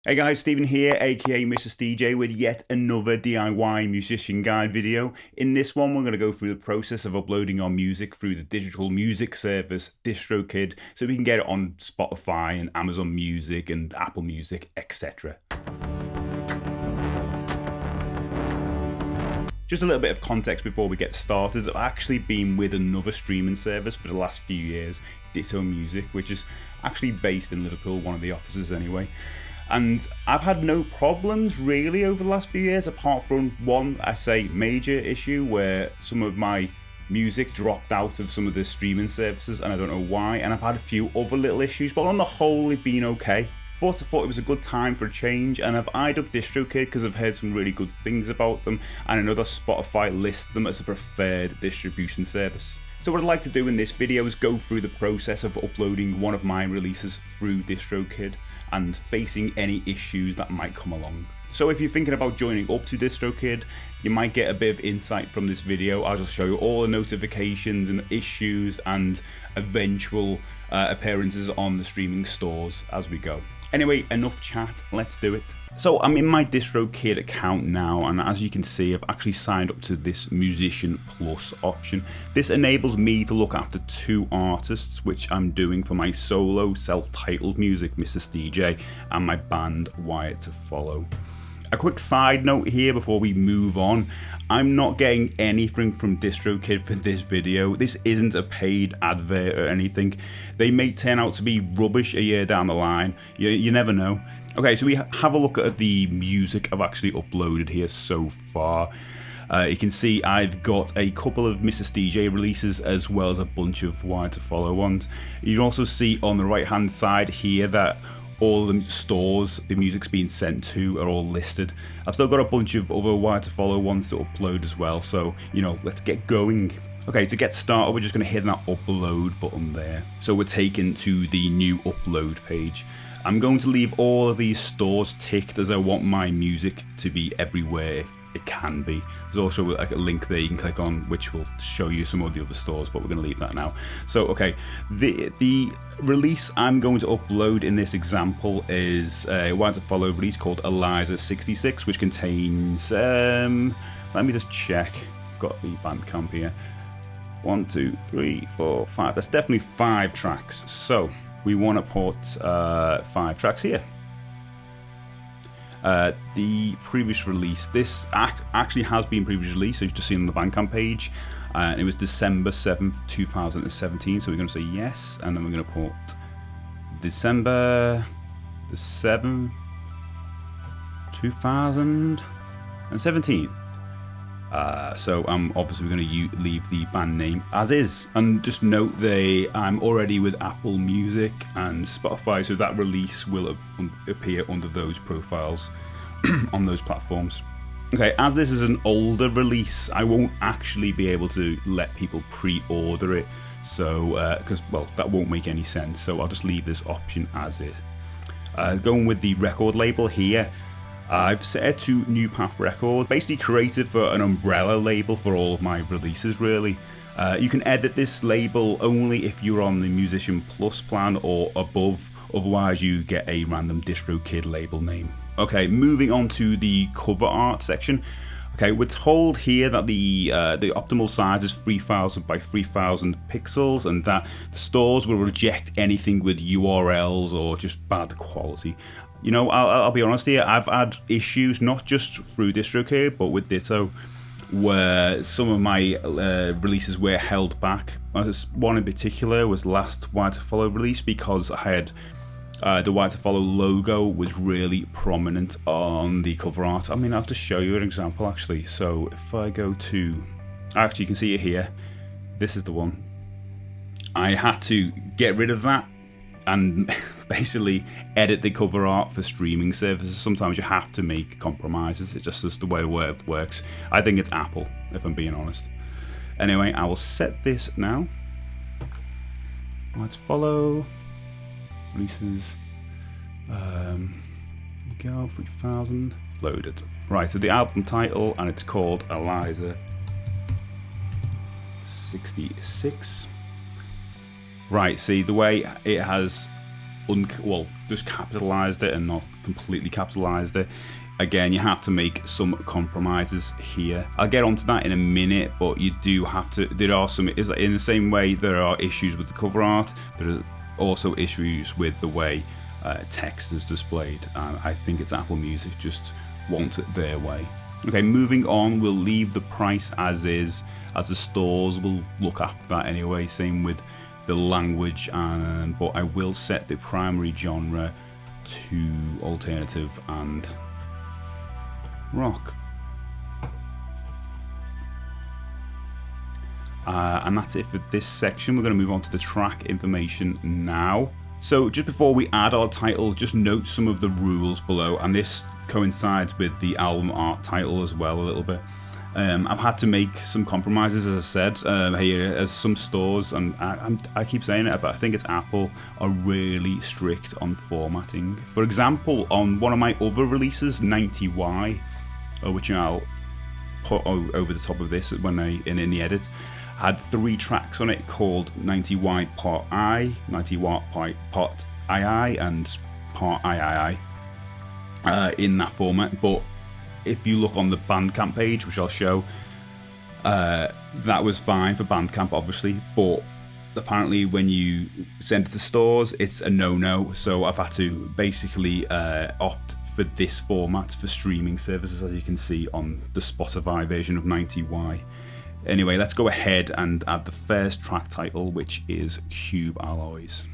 Hey guys, Stephen here, aka Mr. DJ, with yet another DIY musician guide video. In this one, we're going to go through the process of uploading our music through the digital music service Distrokid, so we can get it on Spotify and Amazon Music and Apple Music, etc. Just a little bit of context before we get started. I've actually been with another streaming service for the last few years, Ditto Music, which is actually based in Liverpool, one of the offices anyway. And I've had no problems really over the last few years, apart from one, I say, major issue where some of my music dropped out of some of the streaming services and I don't know why. And I've had a few other little issues, but on the whole, they've been okay. But I thought it was a good time for a change, and I've eyed up Distrokid because I've heard some really good things about them, and I know that Spotify lists them as a preferred distribution service. So what I'd like to do in this video is go through the process of uploading one of my releases through Distrokid and facing any issues that might come along. So if you're thinking about joining up to Distrokid, you might get a bit of insight from this video. I'll just show you all the notifications and issues and eventual appearances on the streaming stores as we go. Anyway, enough chat, let's do it. So I'm in my Distrokid account now, and as you can see, I've actually signed up to this Musician Plus option. This enables me to look after two artists, which I'm doing for my solo self-titled music, Mr. DJ, and my band, Wired to Follow. A quick side note here before we move on, I'm not getting anything from Distrokid for this video. This isn't a paid advert or anything. They may turn out to be rubbish a year down the line. You never know. Okay, so we have a look at the music I've actually uploaded here so far. You can see I've got a couple of Mrs. DJ releases as well as a bunch of Wired to Follow ones. You can also see on the right hand side here that all the stores the music's being sent to are all listed. I've still got a bunch of other Wired to Follow ones to upload as well, so let's get going. Okay, to get started, we're just going to hit that upload button there. So we're taken to the new upload page. I'm going to leave all of these stores ticked as I want my music to be everywhere it can be. There's also like a link there you can click on which will show you some of the other stores, but we're going to leave that now. So okay, the release I'm going to upload in this example is a Wired to Follow release called Eliza 66, which contains let me just check, got the Bandcamp here, 1 2 3 4 5, that's definitely 5 tracks. So we want to put 5 tracks here. The previous release, this actually has been previously released, so you've just seen on the Bandcamp page, and it was December 7th 2017, so we're going to say yes, and then we're going to put December the 7th 2017. So obviously we're going to leave the band name as is, and just note I'm already with Apple Music and Spotify, so that release will appear under those profiles on those platforms. Okay, as this is an older release, I won't actually be able to let people pre-order it, so because well, that won't make any sense, so I'll just leave this option as is. Going with the record label here, I've set it to New Path Record, basically created for an umbrella label for all of my releases really. You can edit this label only if you're on the Musician Plus plan or above, otherwise you get a random Distrokid label name. Okay, moving on to the cover art section. Okay, we're told here that the optimal size is 3000 by 3000 pixels, and that the stores will reject anything with URLs or just bad quality. I'll be honest here, I've had issues not just through Distrokid but with Ditto, where some of my releases were held back. One in particular was last Wired to Follow release, because I had the Wired to Follow logo was really prominent on the cover art. I mean, I'll have to show you an example actually. So if I go to, actually you can see it here, this is the one. I had to get rid of that and basically edit the cover art for streaming services. Sometimes you have to make compromises, it's just the way the world works. I think it's Apple, if I'm being honest. Anyway, I will set this now. Let's follow releases. Here we go, 3000 loaded. Right, so the album title, and it's called Eliza 66. Right, see the way it has just capitalized it and not completely capitalized it. Again, you have to make some compromises here. I'll get onto that in a minute, but you do have to. There are some, in the same way there are issues with the cover art, there are also issues with the way text is displayed. And I think it's Apple Music just wants it their way. Okay, moving on, we'll leave the price as is, as the stores will look after that anyway. Same with the language, but I will set the primary genre to alternative and rock. And that's it for this section. We're going to move on to the track information now. So just before we add our title, just note some of the rules below, and this coincides with the album art title as well a little bit. I've had to make some compromises, as I've said, here, as some stores, and I keep saying it, but I think it's Apple, are really strict on formatting. For example, on one of my other releases, 90Y, which I'll put over the top of this when in the edit, had 3 tracks on it called 90Y Part I, 90Y Part II, and Part III in that format. But if you look on the Bandcamp page, which I'll show, that was fine for Bandcamp, obviously, but apparently when you send it to stores, it's a no-no. So I've had to basically opt for this format for streaming services, as you can see on the Spotify version of 90Y. Anyway, let's go ahead and add the first track title, which is Cube Alloys.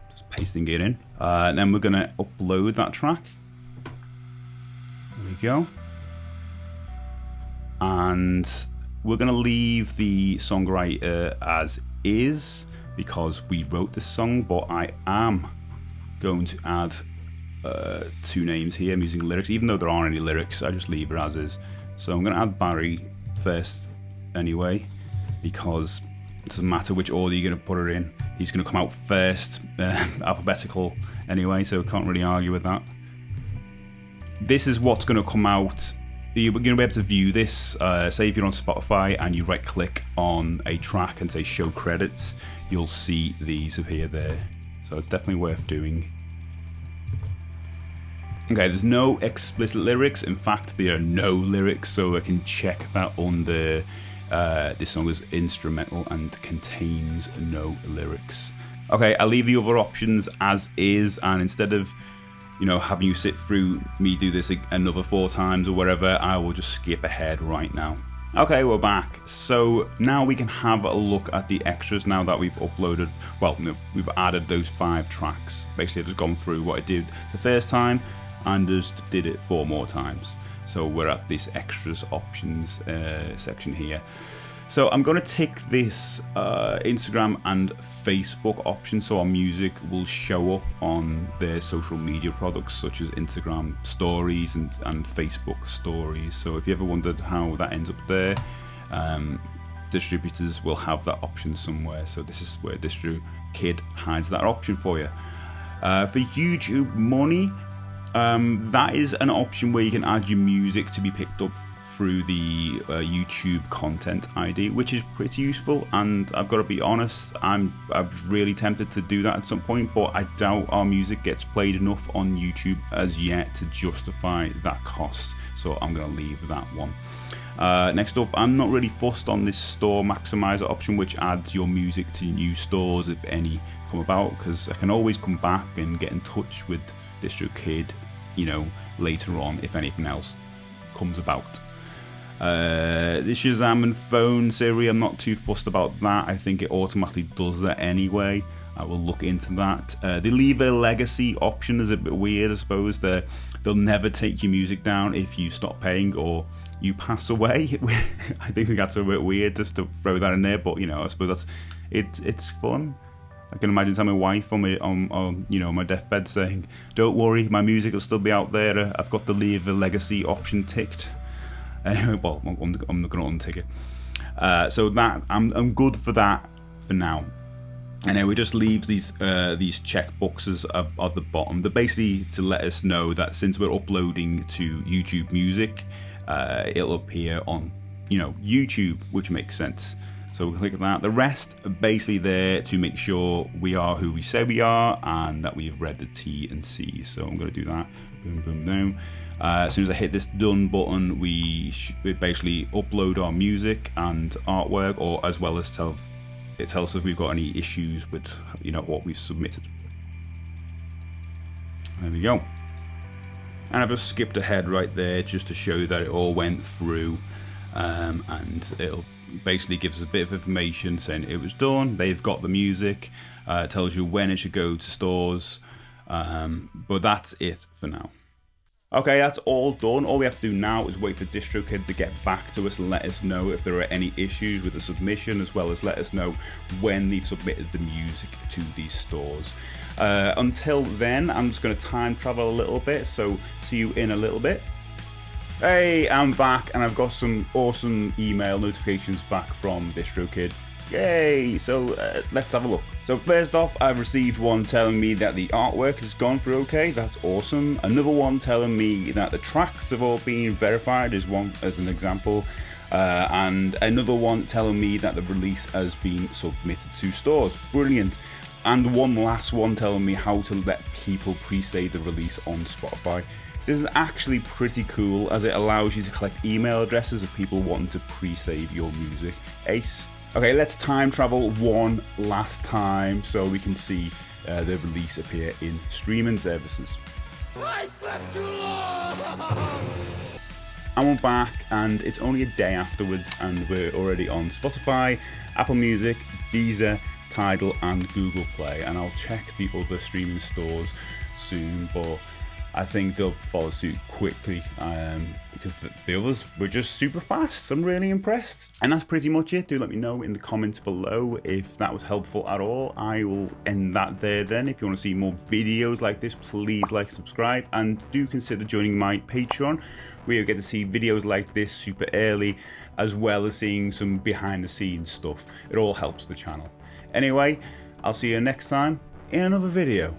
Just pasting it in. And then we're going to upload that track. There we go. And we're going to leave the songwriter as is, because we wrote this song, but I am going to add 2 names here. I'm using lyrics, even though there aren't any lyrics, I just leave it as is. So I'm going to add Barry first anyway, because it doesn't matter which order you're going to put it in, he's going to come out first, alphabetical anyway, so can't really argue with that. This is what's going to come out. You're going to be able to view this, say if you're on Spotify and you right click on a track and say show credits, you'll see these appear there, so it's definitely worth doing. Okay, there's no explicit lyrics. In fact, there are no lyrics, so I can check that under this song is instrumental and contains no lyrics. Okay, I'll leave the other options as is, and instead of having you sit through me do this another 4 times or whatever, I will just skip ahead right now. Okay, we're back. So now we can have a look at the extras now that we've uploaded, we've added those 5 tracks. Basically, I've just gone through what I did the first time and just did it 4 more times. So we're at this extras options section here. So I'm going to tick this Instagram and Facebook option, so our music will show up on their social media products such as Instagram stories and Facebook stories. So if you ever wondered how that ends up there, distributors will have that option somewhere. So this is where Distrokid hides that option for you. For YouTube Money, that is an option where you can add your music to be picked up through the YouTube content ID, which is pretty useful, and I've got to be honest, I'm really tempted to do that at some point, but I doubt our music gets played enough on YouTube as yet to justify that cost, so I'm going to leave that one. Next up, I'm not really fussed on this store maximizer option, which adds your music to new stores if any come about, because I can always come back and get in touch with Distrokid, later on if anything else comes about. This Shazam and phone Siri, I'm not too fussed about that. I think it automatically does that anyway. I will look into that. The leave a legacy option is a bit weird, I suppose. They'll never take your music down if you stop paying or you pass away. I think that's a bit weird just to throw that in there, but I suppose it's fun. I can imagine telling my wife on my deathbed saying, "Don't worry, my music will still be out there. I've got the leave a legacy option ticked." Anyway, well, I'm not going to untick it. So that I'm good for that for now. And then we just leaves these check boxes at the bottom. They're basically to let us know that since we're uploading to YouTube Music, it'll appear on YouTube, which makes sense. So we'll click that. The rest are basically there to make sure we are who we say we are and that we've read the T and C. So I'm going to do that. Boom, boom, boom. As soon as I hit this done button, we basically upload our music and artwork, or as well as it tells us if we've got any issues with what we've submitted. There we go. And I've just skipped ahead right there just to show you that it all went through, and it'll basically gives us a bit of information saying it was done. They've got the music. It tells you when it should go to stores, but that's it for now. Okay, that's all done. All we have to do now is wait for Distrokid to get back to us and let us know if there are any issues with the submission, as well as let us know when they've submitted the music to these stores. Until then, I'm just going to time travel a little bit, so see you in a little bit. Hey, I'm back, and I've got some awesome email notifications back from Distrokid. Yay! So let's have a look. So first off, I've received one telling me that the artwork has gone through okay. That's awesome. Another one telling me that the tracks have all been verified as an example. And another one telling me that the release has been submitted to stores. Brilliant. And one last one telling me how to let people pre-save the release on Spotify. This is actually pretty cool, as it allows you to collect email addresses of people wanting to pre-save your music. Ace. Okay, let's time travel one last time so we can see the release appear in streaming services. I slept too long! And we're back, and it's only a day afterwards, and we're already on Spotify, Apple Music, Deezer, Tidal, and Google Play. And I'll check the other streaming stores soon, but I think they'll follow suit quickly, because the others were just super fast. I'm really impressed. And that's pretty much it. Do let me know in the comments below if that was helpful at all. I will end that there then. If you want to see more videos like this, please like, subscribe, and do consider joining my Patreon, where you get to see videos like this super early, as well as seeing some behind the scenes stuff. It all helps the channel. Anyway, I'll see you next time in another video.